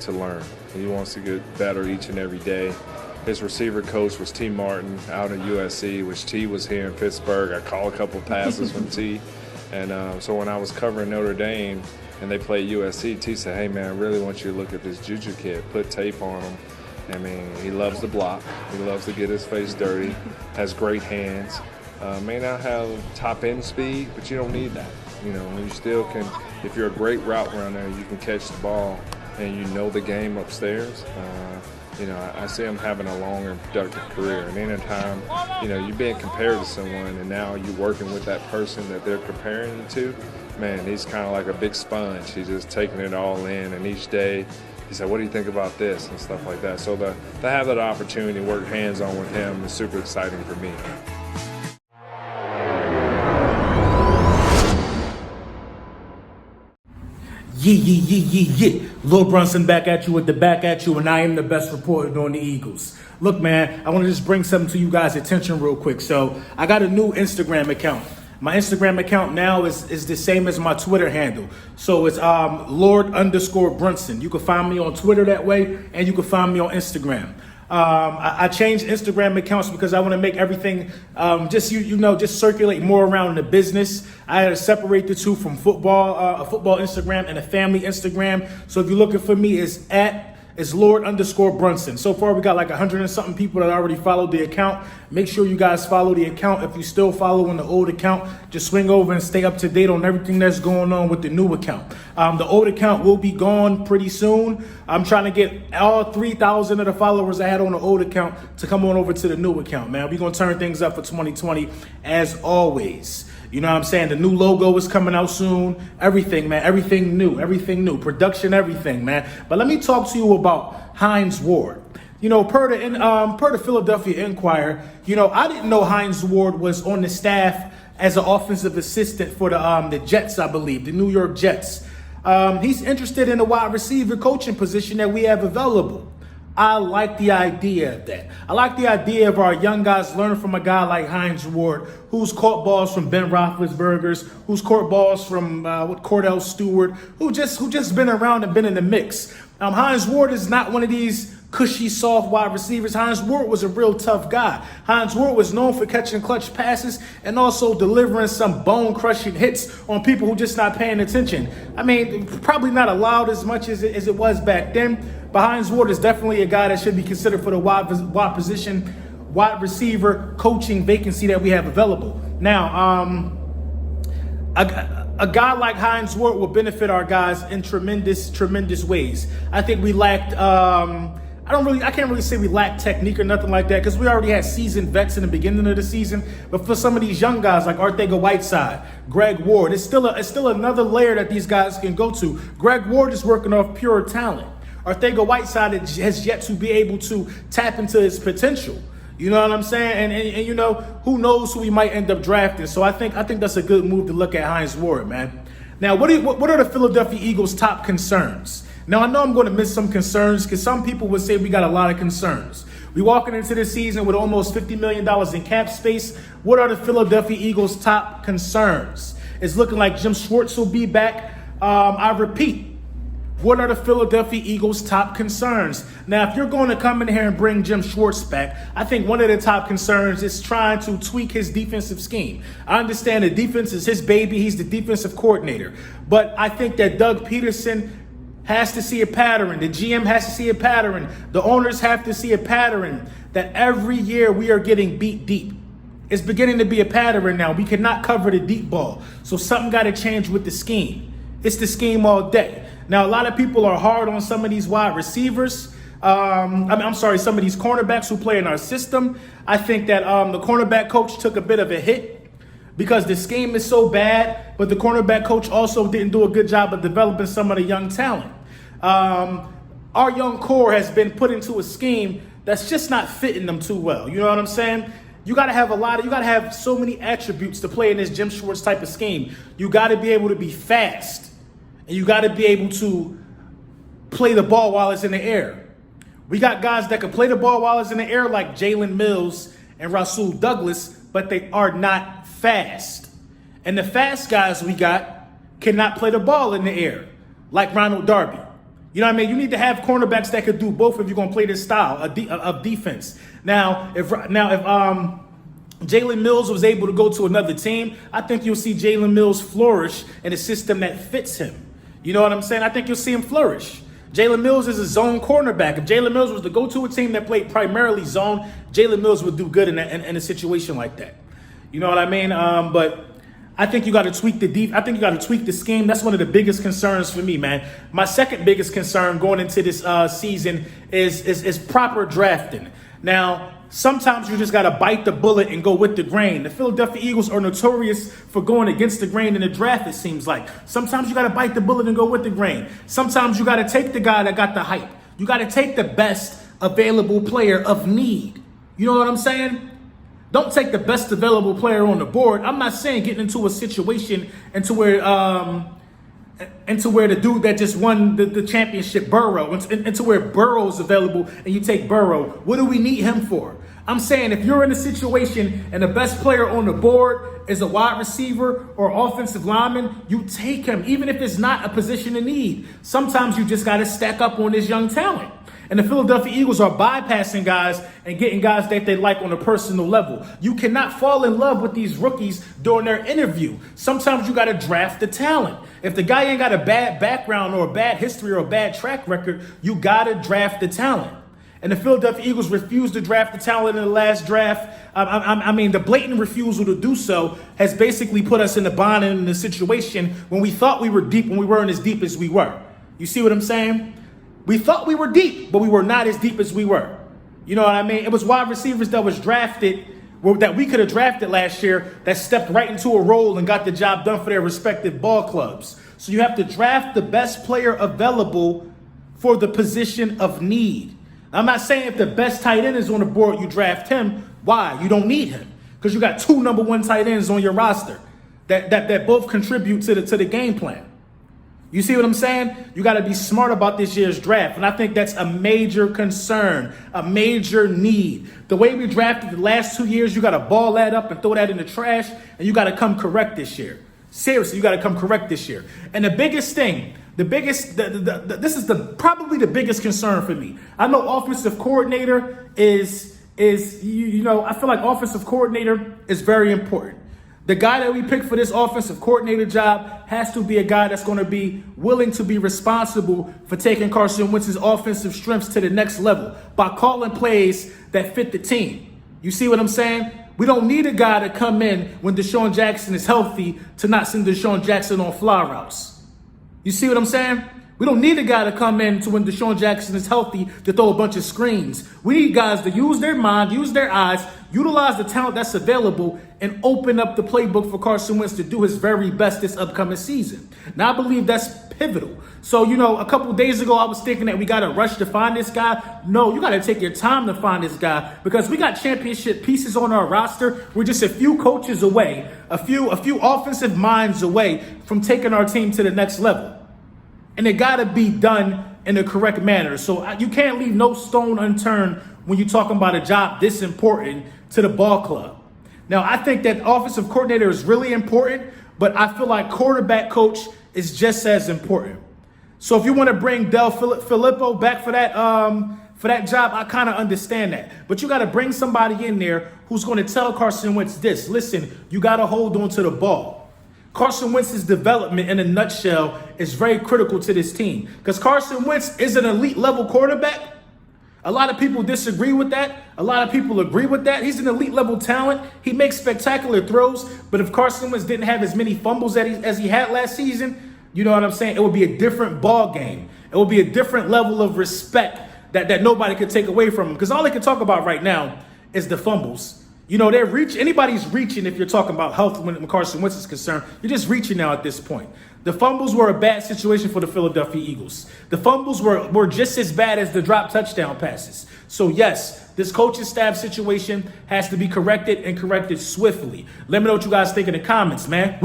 to learn. He wants to get better each and every day. His receiver coach was T. Martin out at USC, which T was here in Pittsburgh. I called a couple passes from T. And so when I was covering Notre Dame and they played USC, T said, hey, man, I really want you to look at this Juju kid. Put tape on him. I mean, he loves to block. He loves to get his face dirty, has great hands. May not have top end speed, but you don't need that. You know, you still can, if you're a great route runner, you can catch the ball and you know the game upstairs. You know, I see him having a long and productive career. And anytime, you know, you're being compared to someone and now you're working with that person that they're comparing you to, man, he's kind of like a big sponge. He's just taking it all in, and each day he said, what do you think about this and stuff like that. So to have that opportunity to work hands-on with him is super exciting for me. Yeah. Lil Brunson back at you with the back at you, and I am the best reporter on the Eagles. Look, man, I want to just bring something to you guys' attention real quick. So I got a new Instagram account. My Instagram account now is the same as my Twitter handle. So it's Lord_Brunson. You can find me on Twitter that way, and you can find me on Instagram. I changed Instagram accounts because I want to make everything just circulate more around the business. I had to separate the two from football, a football Instagram and a family Instagram. So if you're looking for me, it's Lord_Brunson. So far, we got like 100 and something people that already followed the account. Make sure you guys follow the account. If you still following the old account, just swing over and stay up to date on everything that's going on with the new account. The old account will be gone pretty soon. I'm trying to get all 3,000 of the followers I had on the old account to come on over to the new account, man. We're going to turn things up for 2020 as always. You know what I'm saying? The new logo is coming out soon. Everything, man. Everything new. Production, everything, man. But let me talk to you about Hines Ward. You know, per the Philadelphia Inquirer, you know, I didn't know Hines Ward was on the staff as an offensive assistant for the Jets, I believe, the New York Jets. He's interested in the wide receiver coaching position that we have available. I like the idea of that. I like the idea of our young guys learning from a guy like Hines Ward, who's caught balls from Ben Roethlisberger's, who's caught balls from Cordell Stewart, who just been around and been in the mix. Hines Ward is not one of these cushy, soft wide receivers. Hines Ward was a real tough guy. Hines Ward was known for catching clutch passes and also delivering some bone-crushing hits on people who just not paying attention. I mean, probably not allowed as much as it was back then, but Hines Ward is definitely a guy that should be considered for the wide receiver coaching vacancy that we have available. Now, a guy like Hines Ward will benefit our guys in tremendous ways. I think we lacked, I can't really say we lacked technique or nothing like that because we already had seasoned vets in the beginning of the season. But for some of these young guys like Arcega-Whiteside, Greg Ward, it's still another layer that these guys can go to. Greg Ward is working off pure talent. Arcega-Whiteside has yet to be able to tap into his potential. You know what I'm saying? And you know, who knows who we might end up drafting. So I think that's a good move to look at Hines Ward, man. Now, what are the Philadelphia Eagles' top concerns? Now, I know I'm going to miss some concerns because some people would say we got a lot of concerns. We walking into this season with almost $50 million in cap space. What are the Philadelphia Eagles' top concerns? It's looking like Jim Schwartz will be back. I repeat, what are the Philadelphia Eagles' top concerns? Now, if you're going to come in here and bring Jim Schwartz back, I think one of the top concerns is trying to tweak his defensive scheme. I understand the defense is his baby. He's the defensive coordinator. But I think that Doug Peterson has to see a pattern. The GM has to see a pattern. The owners have to see a pattern that every year we are getting beat deep. It's beginning to be a pattern now. We cannot cover the deep ball. So something got to change with the scheme. It's the scheme all day. Now, a lot of people are hard on some of these wide receivers. Some of these cornerbacks who play in our system. I think that the cornerback coach took a bit of a hit because the scheme is so bad, but the cornerback coach also didn't do a good job of developing some of the young talent. Our young core has been put into a scheme that's just not fitting them too well. You know what I'm saying? You got to have so many attributes to play in this Jim Schwartz type of scheme. You got to be able to be fast. And you got to be able to play the ball while it's in the air. We got guys that can play the ball while it's in the air like Jalen Mills and Rasul Douglas, but they are not fast. And the fast guys we got cannot play the ball in the air like Ronald Darby. You know what I mean? You need to have cornerbacks that could do both if you're going to play this style of defense. Now, if Jalen Mills was able to go to another team, I think you'll see Jalen Mills flourish in a system that fits him. You know what I'm saying? I think you'll see him flourish. Jalen Mills is a zone cornerback. If Jalen Mills was to go to a team that played primarily zone, Jalen Mills would do good in a situation like that. You know what I mean? But I think you got to tweak I think you got to tweak the scheme. That's one of the biggest concerns for me, man. My second biggest concern going into this season is proper drafting. Now, sometimes you just got to bite the bullet and go with the grain. The Philadelphia Eagles are notorious for going against the grain in the draft, it seems like. Sometimes you got to bite the bullet and go with the grain. Sometimes you got to take the guy that got the hype. You got to take the best available player of need. You know what I'm saying? Don't take the best available player on the board. I'm not saying getting into a situation into where the dude that just won the championship, Burrow, into where Burrow's available and you take Burrow. What do we need him for? I'm saying if you're in a situation and the best player on the board is a wide receiver or offensive lineman, you take him, even if it's not a position in need. Sometimes you just got to stack up on this young talent. And the Philadelphia Eagles are bypassing guys and getting guys that they like on a personal level. You cannot fall in love with these rookies during their interview. Sometimes you got to draft the talent. If the guy ain't got a bad background or a bad history or a bad track record, you got to draft the talent. And the Philadelphia Eagles refused to draft the talent in the last draft. I mean, the blatant refusal to do so has basically put us in the bind and in the situation when we thought we were deep, when we weren't as deep as we were. You see what I'm saying? We thought we were deep, but we were not as deep as we were. You know what I mean? It was wide receivers that was drafted, that we could have drafted last year, that stepped right into a role and got the job done for their respective ball clubs. So you have to draft the best player available for the position of need. I'm not saying if the best tight end is on the board, you draft him. Why? You don't need him because you got two number one tight ends on your roster that both contribute to the game plan. You see what I'm saying? You got to be smart about this year's draft. And I think that's a major concern, a major need. The way we drafted the last 2 years, you got to ball that up and throw that in the trash, and you got to come correct this year. Seriously, you got to come correct this year. And the biggest thing, this is probably the biggest concern for me. I know offensive coordinator is I feel like offensive coordinator is very important. The guy that we pick for this offensive coordinator job has to be a guy that's going to be willing to be responsible for taking Carson Wentz's offensive strengths to the next level by calling plays that fit the team. You see what I'm saying? We don't need a guy to come in when Deshaun Jackson is healthy to not send Deshaun Jackson on fly routes. You see what I'm saying? We don't need a guy to come in to when Deshaun Jackson is healthy to throw a bunch of screens. We need guys to use their mind, use their eyes, utilize the talent that's available, and open up the playbook for Carson Wentz to do his very best this upcoming season. Now, I believe that's pivotal. So, a couple days ago, I was thinking that we got to rush to find this guy. No, you got to take your time to find this guy because we got championship pieces on our roster. We're just a few coaches away, a few offensive minds away from taking our team to the next level. And it got to be done in the correct manner. So you can't leave no stone unturned when you're talking about a job this important to the ball club. Now, I think that offensive coordinator is really important, but I feel like quarterback coach is just as important. So if you want to bring Del Filippo back for that job, I kind of understand that. But you got to bring somebody in there who's going to tell Carson Wentz this. Listen, you got to hold on to the ball. Carson Wentz's development in a nutshell is very critical to this team because Carson Wentz is an elite level quarterback. A lot of people disagree with that. A lot of people agree with that. He's an elite level talent. He makes spectacular throws. But if Carson Wentz didn't have as many fumbles as he had last season, you know what I'm saying? It would be a different ball game. It would be a different level of respect that nobody could take away from him because all they can talk about right now is the fumbles. Anybody's reaching if you're talking about health when Carson Wentz is concerned. You're just reaching now at this point. The fumbles were a bad situation for the Philadelphia Eagles. The fumbles were just as bad as the drop touchdown passes. So yes, this coaching staff situation has to be corrected and corrected swiftly. Let me know what you guys think in the comments, man.